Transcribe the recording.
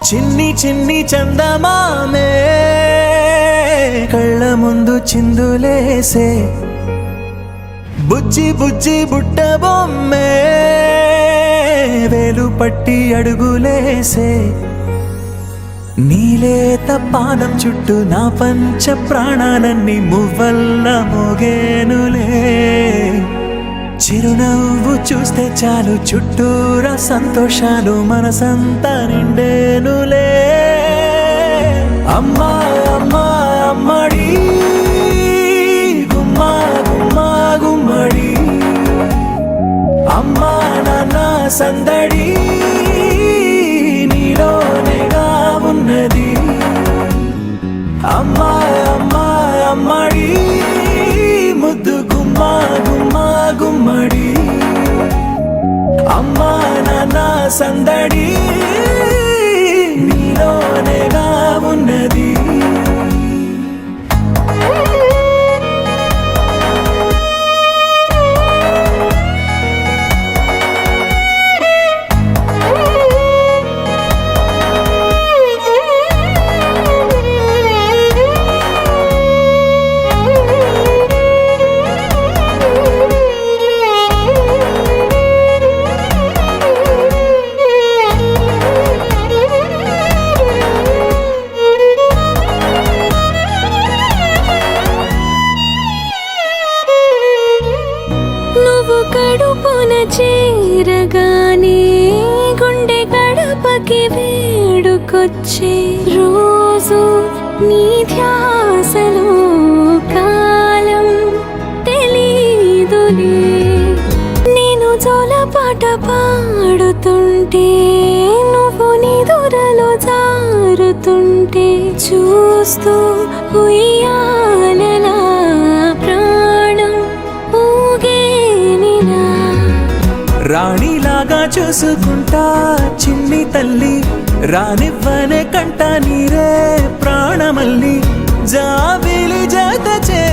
చిన్ని చిన్ని చందమామే కళ్ళ ముందు చిందులేసే బుజ్జి బుజ్జి బుట్ట బొమ్మే వేలు పట్టి అడుగులేసే నీలేత పాదం చుట్టూ నా పంచ ప్రాణాలన్నీ మువ్వల్ల మోగేనులే చిరునవ్వు చూస్తే చాలు చుట్టూరా సంతోషాలు మనసంతా నిండేనులే అమ్మా అమ్మా అమ్మడి గుమ్మా గుమ్మా గుమ్మడి అమ్మా నాన్న సందడి నీలోనేగా ఉన్నది అమ్మా అమ్మా అమ్మడి ముద్దు గుమ్మా గుమ్మా గుమ్మడి అమ్మా నాన్న సందడి నీలోనేగా ఉన్నది కడుపున చేరగానే గుండె గడపకి వేడుకొచ్చే రోజు నీ ధ్యాసలో కాలం తెలీదులే నేను జోలపాట పాడుతుంటే నువ్వు నిదురలో జారుతుంటే చూస్తూ ఉయ్యాలలా రాణిలాగా చూసుకుంటా చిన్ని తల్లి రానివ్వనే కంట నీరే ప్రాణమల్లి జాబిలి జత చే